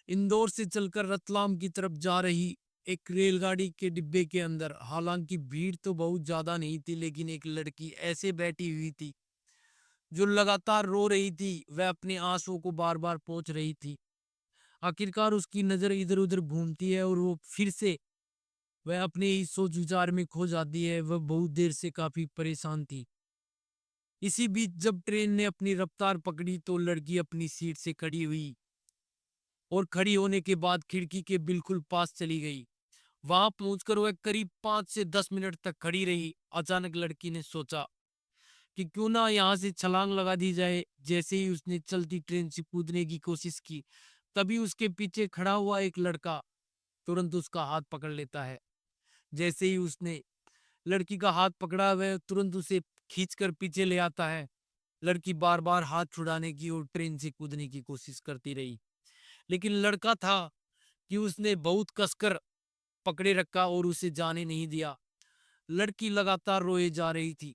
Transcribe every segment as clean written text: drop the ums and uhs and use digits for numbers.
इंदौर से चलकर रतलाम की तरफ जा रही एक रेलगाड़ी के डिब्बे के अंदर हालांकि भीड़ तो बहुत ज्यादा नहीं थी, लेकिन एक लड़की ऐसे बैठी हुई थी जो लगातार रो रही थी। वह अपने आंसुओं को बार बार पोंछ रही थी। आखिरकार उसकी नजर इधर उधर घूमती है और वो फिर से वह अपने ही सोच विचार में खो जाती है। वह बहुत देर से काफी परेशान थी। इसी बीच जब ट्रेन ने अपनी रफ्तार पकड़ी तो लड़की अपनी सीट से खड़ी हुई और खड़ी होने के बाद खिड़की के बिल्कुल पास चली गई। वहां पहुंचकर वह करीब 5 से 10 मिनट तक खड़ी रही। अचानक लड़की ने सोचा कि क्यों ना यहां से छलांग लगा दी जाए। जैसे ही उसने चलती ट्रेन से कूदने की कोशिश की, तभी उसके पीछे खड़ा हुआ एक लड़का तुरंत उसका हाथ पकड़ लेता है। जैसे ही उसने लड़की का हाथ पकड़ा, वह तुरंत उसे खींचकर पीछे ले आता है। लड़की बार बार हाथ छुड़ाने की और ट्रेन से कूदने की कोशिश करती रही, लेकिन लड़का था कि उसने बहुत कसकर पकड़े रखा और उसे जाने नहीं दिया। लड़की लगातार रोए जा रही थी।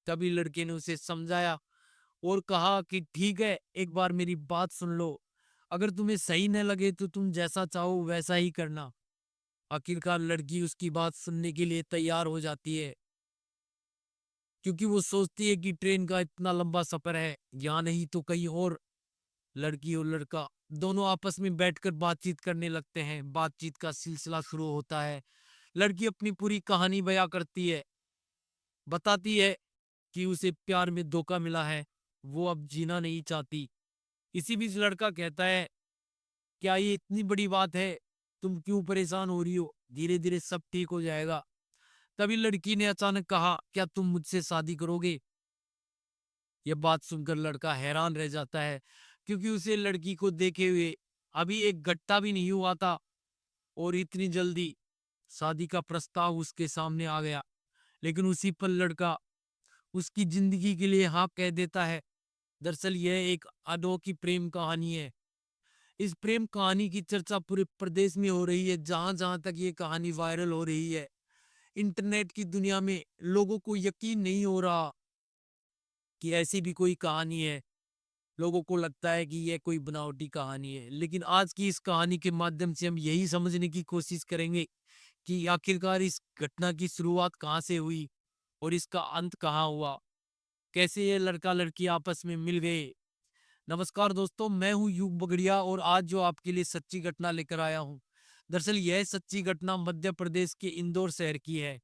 तभी लड़के ने उसे समझाया और कहा कि ठीक है, एक बार मेरी बात सुन लो। अगर तुम्हें सही न लगे तो तुम जैसा चाहो वैसा ही करना। आखिरकार लड़की उसकी बात सुनने के लिए तैयार हो जाती है, क्योंकि वो सोचती है कि ट्रेन का इतना लंबा सफर है, यहाँ नहीं तो कहीं और। लड़की और लड़का दोनों आपस में बैठकर बातचीत करने लगते हैं। बातचीत का सिलसिला शुरू होता है। लड़की अपनी पूरी कहानी बयां करती है, बताती है कि उसे प्यार में धोखा मिला है, वो अब जीना नहीं चाहती। इसी बीच लड़का कहता है, क्या ये इतनी बड़ी बात है? तुम क्यों परेशान हो रही हो? धीरे धीरे सब ठीक हो जाएगा। तभी लड़की ने अचानक कहा, क्या तुम मुझसे शादी करोगे? यह बात सुनकर लड़का हैरान रह जाता है, क्योंकि उसे लड़की को देखे हुए अभी एक घंटा भी नहीं हुआ था और इतनी जल्दी शादी का प्रस्ताव उसके सामने आ गया। लेकिन उसी पल लड़का उसकी जिंदगी के लिए हाँ कह देता है। दरअसल यह एक अनोखी प्रेम कहानी है। इस प्रेम कहानी की चर्चा पूरे प्रदेश में हो रही है। जहां जहां तक ये कहानी वायरल हो रही है, इंटरनेट की दुनिया में लोगों को यकीन नहीं हो रहा कि ऐसी भी कोई कहानी है। लोगों को लगता है कि यह कोई बनावटी कहानी है। लेकिन आज की इस कहानी के माध्यम से हम यही समझने की कोशिश करेंगे कि आखिरकार इस घटना की शुरुआत कहाँ से हुई और इसका अंत कहाँ हुआ। कैसे ये लड़का लड़की आपस में मिल गए। नमस्कार दोस्तों, मैं हूं युग बगड़िया और आज जो आपके लिए सच्ची घटना लेकर आया हूं, दरअसल यह सच्ची घटना मध्य प्रदेश के इंदौर शहर की है।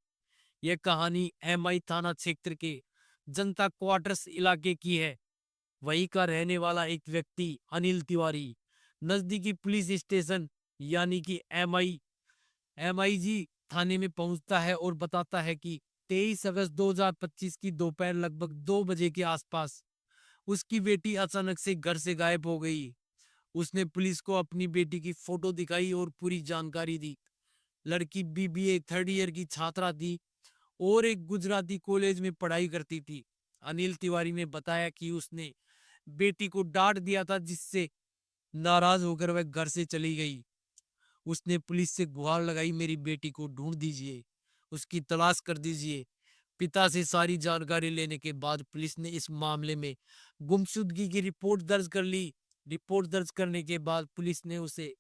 यह कहानी एमआई थाना क्षेत्र के जनता क्वार्टर्स इलाके की है। वहीं का रहने वाला एक व्यक्ति अनिल तिवारी नजदीकी पुलिस स्टेशन यानी कि एमआईजी थाने में पहुंचता है और बताता है कि 23 अगस्त 2025 की दोपहर लगभग 2 बजे के आसपास उसकी बेटी अचानक से घर से गायब हो गई। उसने पुलिस को अपनी बेटी की फोटो दिखाई और पूरी जानकारी दी। लड़की बीबीए थर्ड ईयर की छात्रा थी और एक गुजराती कॉलेज में पढ़ाई करती थी। अनिल तिवारी ने बताया कि उसने बेटी को डांट दिया था, जिससे नाराज होकर वह घर से चली गई। उसने पुलिस से गुहार लगाई, मेरी बेटी को ढूंढ दीजिए, उसकी तलाश कर दीजिए। पिता से सारी जानकारी लेने के बाद पुलिस ने इस मामले में गुमशुदगी की रिपोर्ट दर्ज कर ली। रिपोर्ट दर्ज करने के बाद पुलिस ने उसे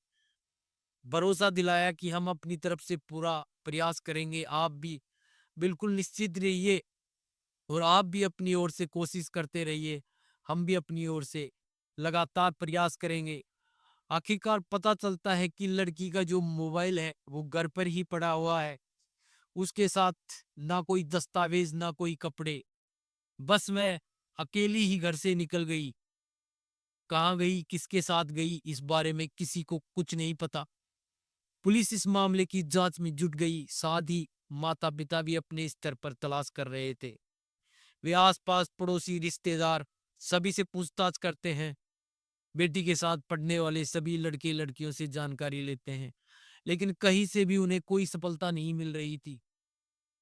भरोसा दिलाया कि हम अपनी तरफ से पूरा प्रयास करेंगे। आप भी बिल्कुल निश्चित रहिए और आप भी अपनी ओर से कोशिश करते रहिए। हम भी अपनी ओर से लगातार प्रयास करेंगे। आखिरकार पता चलता है कि लड़की का जो मोबाइल है वो घर पर ही पड़ा हुआ है। उसके साथ ना कोई दस्तावेज ना कोई कपड़े, बस वह अकेली ही घर से निकल गई। कहाँ गई, किसके साथ गई, इस बारे में किसी को कुछ नहीं पता। पुलिस इस मामले की जांच में जुट गई। साथ ही माता पिता भी अपने स्तर पर तलाश कर रहे थे। वे आसपास पड़ोसी रिश्तेदार सभी से पूछताछ करते हैं। बेटी के साथ पढ़ने वाले सभी लड़के लड़कियों से जानकारी लेते हैं, लेकिन कहीं से भी उन्हें कोई सफलता नहीं मिल रही थी।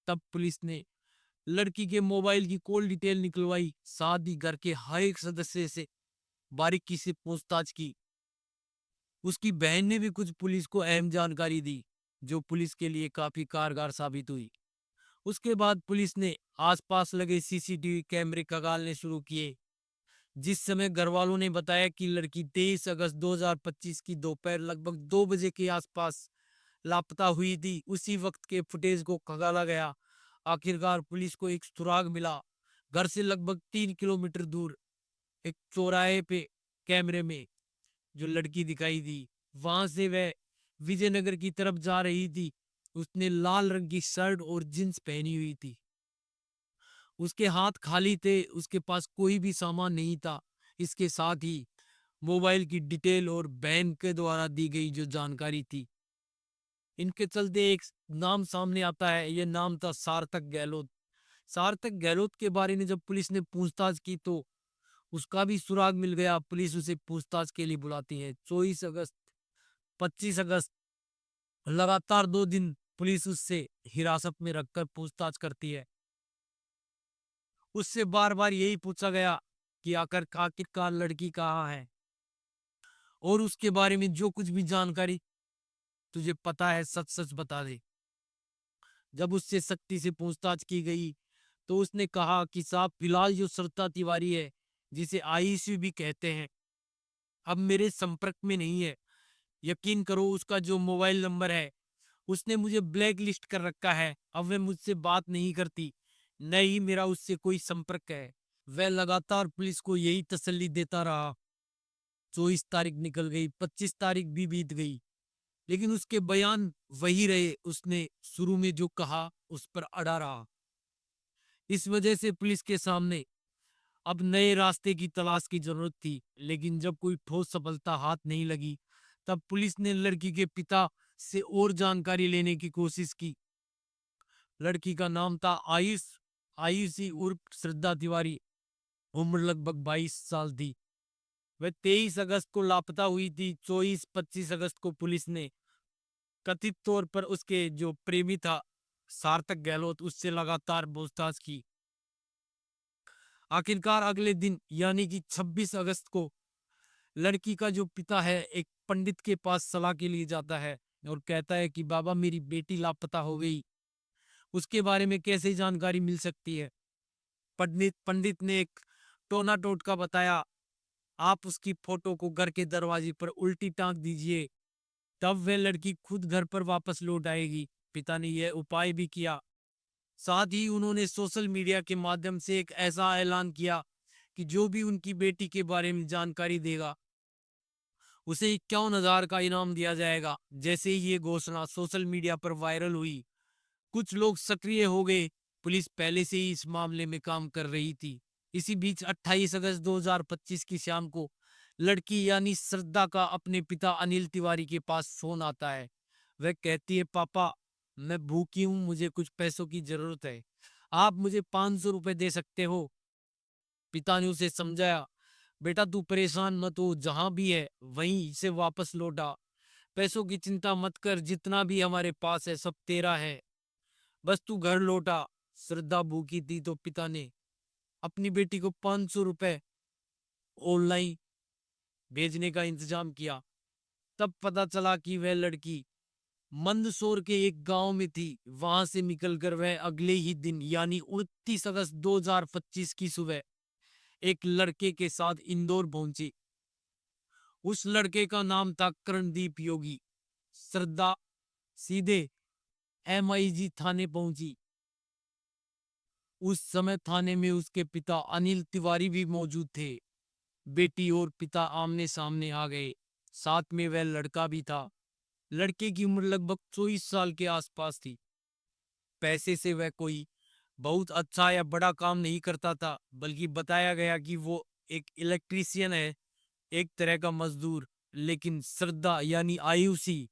तब पुलिस ने लड़की के मोबाइल की कॉल डिटेल निकलवाई। साथ ही घर के हर एक सदस्य से बारीकी से पूछताछ की। उसकी बहन ने भी कुछ पुलिस को अहम जानकारी दी, जो पुलिस के लिए काफी कारगर साबित हुई। उसके बाद पुलिस ने आसपास लगे सीसीटीवी कैमरे खंगालने शुरू किए। जिस समय घर वालों ने बताया कि लड़की 23 अगस्त 2025 की दोपहर लगभग 2 बजे के आसपास लापता हुई थी, उसी वक्त के फुटेज को खंगाला गया। आखिरकार पुलिस को एक सुराग मिला। घर से लगभग 3 किलोमीटर दूर एक चौराहे पे कैमरे में जो लड़की दिखाई दी, वहां से वह विजयनगर की तरफ जा रही थी। उसने लाल रंग की शर्ट और जींस पहनी हुई थी। उसके हाथ खाली थे, उसके पास कोई भी सामान नहीं था। इसके साथ ही मोबाइल की डिटेल और बैंक के द्वारा दी गई जो जानकारी थी, इनके चलते एक नाम सामने आता है। यह नाम था सार्थक गहलोत। सार्थक गहलोत के बारे में जब पुलिस ने पूछताछ की तो उसका भी सुराग मिल गया। पुलिस उसे पूछताछ के लिए बुलाती है। 24 अगस्त, 25 अगस्त, लगातार 2 दिन पुलिस उससे हिरासत में रखकर पूछताछ करती है। उससे बार बार यही पूछा गया कि आखिरकार लड़की कहाँ है और उसके बारे में जो कुछ भी जानकारी तुझे पता है सच सच बता दे। जब उससे सख्ती से पूछताछ की गई तो उसने कहा कि साहब, फिलहाल जो सरिता तिवारी है, जिसे आईसी भी कहते हैं, अब मेरे संपर्क में नहीं है। यकीन करो, उसका जो मोबाइल नंबर है उसने मुझे ब्लैक लिस्ट कर रखा है। अब वह मुझसे बात नहीं करती, न ही मेरा उससे कोई संपर्क है। वह लगातार पुलिस को यही तसल्ली देता रहा। 24 तारीख निकल गई, 25 तारीख भी बीत गई, लेकिन उसके बयान वही रहे। उसने शुरू में जो कहा उस पर अड़ा रहा। इस वजह से पुलिस के सामने अब नए रास्ते की तलाश की जरूरत थी। लेकिन जब कोई ठोस सफलता हाथ नहीं लगी, तब पुलिस ने लड़की के पिता से और जानकारी लेने की कोशिश की। लड़की का नाम था आयुष, आयुषी उर्फ श्रद्धा तिवारी। उम्र लगभग 22 साल थी। वह 23 अगस्त को लापता हुई थी। 24-25 अगस्त को पुलिस ने कथित तौर पर उसके जो प्रेमी था सार्थक गहलोत, उससे लगातार पूछताछ की। आखिरकार अगले दिन यानी कि 26 अगस्त को लड़की का जो पिता है एक पंडित के पास सलाह के लिए जाता है और कहता है कि बाबा, मेरी बेटी लापता हो गई, उसके बारे में कैसे जानकारी मिल सकती है। पंडित पंडित ने एक टोना टोटका बताया, आप उसकी फोटो को घर के दरवाजे पर उल्टी टांग दीजिए, तब वह लड़की खुद घर पर वापस लौट आएगी। पिता ने यह उपाय भी किया। साथ ही उन्होंने सोशल मीडिया के माध्यम से एक ऐसा ऐलान किया कि जो भी उनकी बेटी के बारे में जानकारी देगा उसे 51,000 का इनाम दिया जाएगा। जैसे ही ये घोषणा सोशल मीडिया पर वायरल हुई, कुछ लोग सक्रिय हो गए। पुलिस पहले से ही इस मामले में काम कर रही थी। इसी बीच 28 अगस्त 2025 की शाम को लड़की यानी श्रद्धा का अपने पिता अनिल तिवारी के पास फोन आता है। वह कहती है, पापा, मैं भूखी हूं, मुझे कुछ पैसों की जरूरत है, आप मुझे 500 रुपए दे सकते हो। पिता ने उसे समझाया, बेटा तू परेशान मत हो, जहां भी है वहीं से वापस लौटा। पैसों की चिंता मत कर, जितना भी हमारे पास है सब तेरा है, बस तू घर लौटा। श्रद्धा भूखी थी तो पिता ने अपनी बेटी को 500 रुपए ऑनलाइन भेजने का इंतजाम किया। तब पता चला कि वह लड़की मंदसौर के एक गांव में थी। वहां से निकलकर वह अगले ही दिन यानी 29 अगस्त 2025 की सुबह एक लड़के के साथ इंदौर पहुंची। उस लड़के का नाम था करणदीप योगी। श्रद्धा सीधे एमआईजी थाने पहुंची। उस समय थाने में उसके पिता अनिल तिवारी भी मौजूद थे। बेटी और पिता आमने सामने आ गए। साथ में वह लड़का भी था। लड़के की उम्र लगभग 24 साल के आसपास थी। पैसे से वह कोई बहुत अच्छा या बड़ा काम नहीं करता था, बल्कि बताया गया कि वो एक इलेक्ट्रीशियन है, एक तरह का मजदूर। लेकिन श्रद्धा यानी आयुषी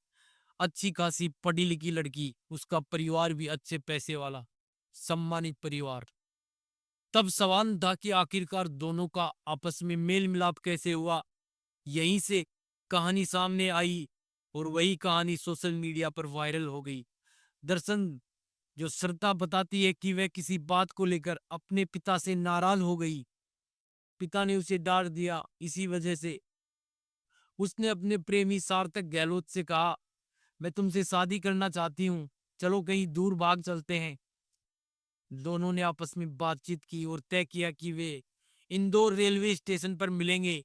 अच्छी खासी पढ़ी लिखी लड़की, उसका परिवार भी अच्छे पैसे वाला सम्मानित परिवार। तब सवाल था कि आखिरकार दोनों का आपस में मेल मिलाप कैसे हुआ। यहीं से कहानी सामने आई और वही कहानी सोशल मीडिया पर वायरल हो गई। दरअसल जो श्रद्धा बताती है कि वह किसी बात को लेकर अपने पिता से नाराज हो गई। पिता ने उसे डांट दिया। इसी वजह से उसने अपने प्रेमी सार्थक गहलोत से कहा, मैं तुमसे शादी करना चाहती हूँ, चलो कहीं दूर भाग चलते हैं। दोनों ने आपस में बातचीत की और तय किया कि वे इंदौर रेलवे स्टेशन पर मिलेंगे।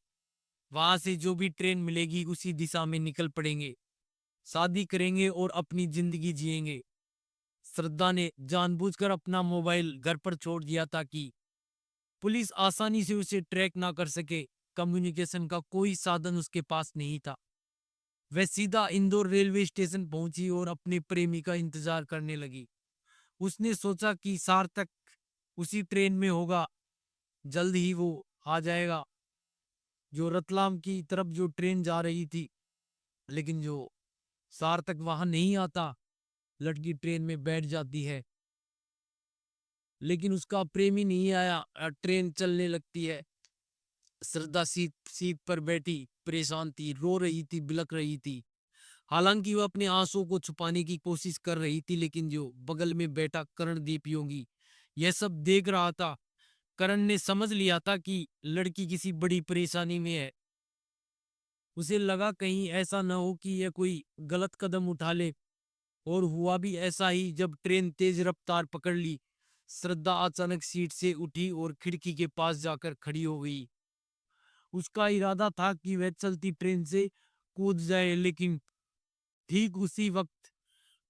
वहां से जो भी ट्रेन मिलेगी उसी दिशा में निकल पड़ेंगे, शादी करेंगे और अपनी जिंदगी जिएंगे। श्रद्धा ने जानबूझकर अपना मोबाइल घर पर छोड़ दिया ताकि पुलिस आसानी से उसे ट्रैक ना कर सके। कम्युनिकेशन का कोई साधन उसके पास नहीं था। वह सीधा इंदौर रेलवे स्टेशन पहुंची और अपने प्रेमी का इंतजार करने लगी। उसने सोचा कि सार्थक उसी ट्रेन में होगा, जल्द ही वो आ जाएगा। जो रतलाम की तरफ जो ट्रेन जा रही थी, लेकिन जो सार्थक वहां नहीं आता। लड़की ट्रेन में बैठ जाती है, लेकिन उसका प्रेमी नहीं आया। ट्रेन चलने लगती है। श्रद्धा सीट सीट पर बैठी परेशान थी, रो रही थी, बिलख रही थी। हालांकि वह अपने आंसुओं को छुपाने की कोशिश कर रही थी, लेकिन जो बगल में बैठा करणदीप योगी यह सब देख रहा था। करण ने समझ लिया था कि लड़की किसी बड़ी परेशानी में है। उसे लगा कहीं ऐसा न हो कि यह कोई गलत कदम उठा ले। और हुआ भी ऐसा ही। जब ट्रेन तेज रफ्तार पकड़ ली, श्रद्धा अचानक सीट से उठी और खिड़की के पास जाकर खड़ी हो गई। उसका इरादा था कि वह चलती ट्रेन से कूद जाए, लेकिन ठीक उसी वक्त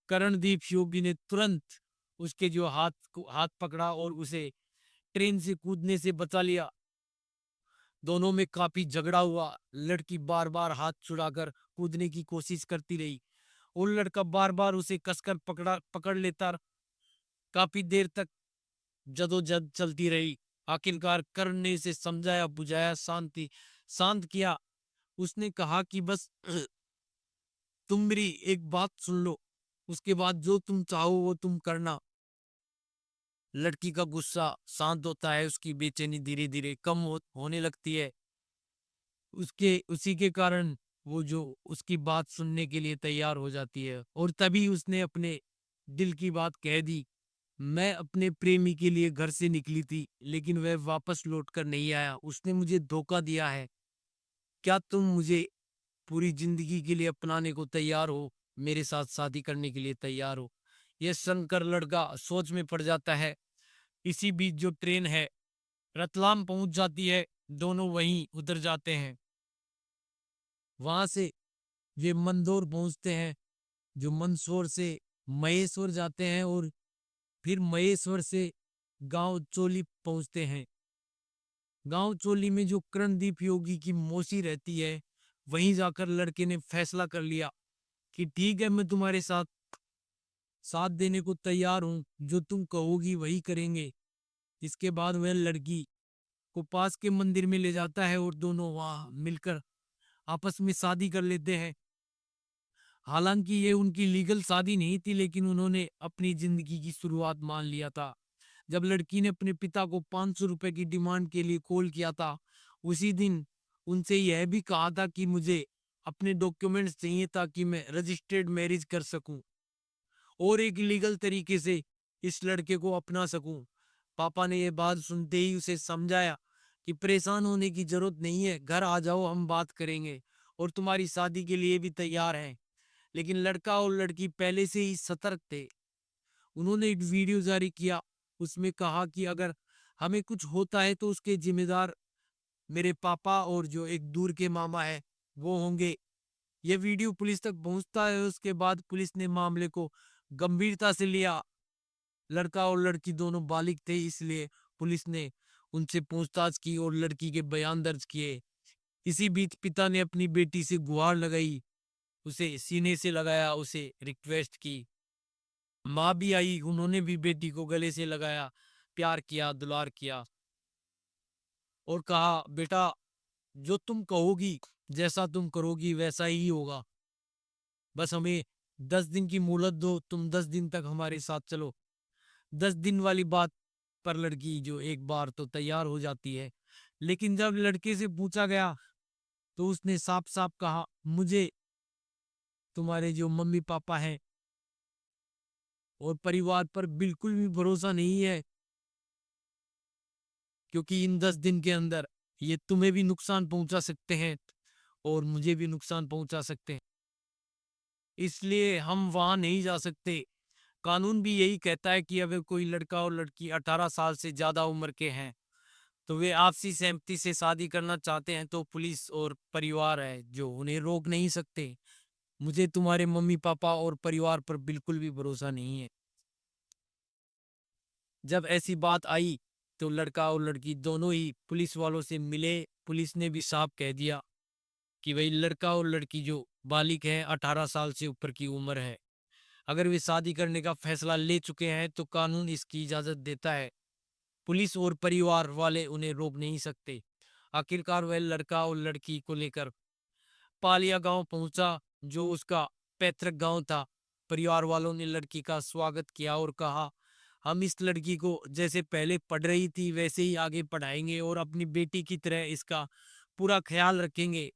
करणदीप योगी ने तुरंत उसके जो हाथ पकड़ा और उसे ट्रेन से कूदने से बचा लिया। दोनों में काफी झगड़ा हुआ। लड़की बार बार हाथ छुड़ाकर कूदने की कोशिश करती रही और लड़का बार बार उसे कसकर पकड़ लेता। काफी देर तक जदोजहद चलती रही। आखिरकार कर्ण ने इसे समझाया, बुझाया, शांत किया। उसने कहा कि बस तुम मेरी एक बात सुन लो, उसके बाद जो तुम चाहो वो तुम करना। लड़की का गुस्सा शांत होता है, उसकी बेचैनी धीरे धीरे कम होने लगती है। उसके उसी के कारण वो जो उसकी बात सुनने के लिए तैयार हो जाती है। और तभी उसने अपने दिल की बात कह दी। मैं अपने प्रेमी के लिए घर से निकली थी, लेकिन वह वापस लौट कर नहीं आया। उसने मुझे धोखा दिया है। क्या तुम मुझे पूरी जिंदगी के लिए अपनाने को तैयार हो? मेरे साथ शादी करने के लिए तैयार हो? यह सुनकर लड़का सोच में पड़ जाता है। इसी बीच जो ट्रेन है रतलाम पहुंच जाती है। दोनों वहीं उतर जाते हैं। वहां से वे मंदसौर पहुंचते हैं। जो मंदसौर से महेश्वर जाते हैं और फिर महेश्वर से गांव चोली पहुंचते हैं। गांव चोली में जो करणदीप योगी की मौसी रहती है, वहीं जाकर लड़के ने फैसला कर लिया कि ठीक है, मैं तुम्हारे साथ साथ देने को तैयार हूं, जो तुम कहोगी वही करेंगे। इसके बाद वह लड़की को पास के मंदिर में ले जाता है और दोनों वहां मिलकर आपस में शादी कर लेते हैं। हालांकि ये उनकी लीगल शादी नहीं थी, लेकिन उन्होंने अपनी जिंदगी की शुरुआत मान लिया था। जब लड़की ने अपने पिता को 500 रुपए की डिमांड के लिए कॉल किया था, उसी दिन उनसे यह भी कहा था कि मुझे अपने डॉक्यूमेंट्स चाहिए ताकि मैं रजिस्टर्ड मैरिज कर सकूं और एक लीगल तरीके से इस लड़के को अपना सकूं। पापा ने यह बात सुनते ही उसे समझाया कि परेशान होने की जरूरत नहीं है, घर आ जाओ, हम बात करेंगे और तुम्हारी शादी के लिए भी तैयार हैं। लेकिन लड़का और लड़की पहले से ही सतर्क थे। उन्होंने एक वीडियो जारी किया। उसमें कहा कि अगर हमें कुछ होता है तो उसके जिम्मेदार मेरे पापा और जो एक दूर के मामा है वो होंगे। यह वीडियो पुलिस तक पहुंचता है। उसके बाद पुलिस ने मामले को गंभीरता से लिया। लड़का और लड़की दोनों बालिग थे, इसलिए पुलिस ने उनसे पूछताछ की और लड़की के बयान दर्ज किए। इसी बीच पिता ने अपनी बेटी से गुहार लगाई, उसे सीने से लगाया, उसे रिक्वेस्ट की। माँ भी आई, उन्होंने भी बेटी को गले से लगाया, प्यार किया, दुलार किया और कहा, बेटा जो तुम कहोगी, जैसा तुम करोगी वैसा ही होगा। बस हमें 10 दिन की मोहलत दो, तुम 10 दिन तक हमारे साथ चलो। 10 दिन वाली बात पर लड़की जो एक बार तो तैयार हो जाती है, लेकिन जब लड़के से पूछा गया तो उसने साफ साफ कहा, मुझे तुम्हारे जो मम्मी पापा हैं और परिवार पर बिल्कुल भी भरोसा नहीं है, क्योंकि इन 10 दिन के अंदर ये तुम्हें भी नुकसान पहुंचा सकते हैं और मुझे भी नुकसान पहुंचा सकते हैं, इसलिए हम वहां नहीं जा सकते। कानून भी यही कहता है कि अगर कोई लड़का और लड़की 18 साल से ज्यादा उम्र के हैं तो वे आपसी सहमति से शादी करना चाहते हैं तो पुलिस और परिवार है जो उन्हें रोक नहीं सकते। मुझे तुम्हारे मम्मी पापा और परिवार पर बिल्कुल भी भरोसा नहीं है। जब ऐसी बात आई तो लड़का और लड़की दोनों ही पुलिस वालों से मिले। पुलिस ने भी साफ कह दिया कि भाई लड़का और लड़की जो बालिग है 18 साल से ऊपर की उम्र है। अगर वे शादी करने का फैसला ले चुके हैं तो कानून इसकी इजाजत देता है। पुलिस और परिवार वाले उन्हें रोक नहीं सकते। आखिरकार वह लड़का और लड़की को लेकर पालिया गांव पहुंचा जो उसका पैतृक गांव था। परिवार वालों ने लड़की का स्वागत किया और कहा, हम इस लड़की को जैसे पहले पढ़ रही थी वैसे ही आगे पढ़ाएंगे और अपनी बेटी की तरह इसका पूरा ख्याल रखेंगे।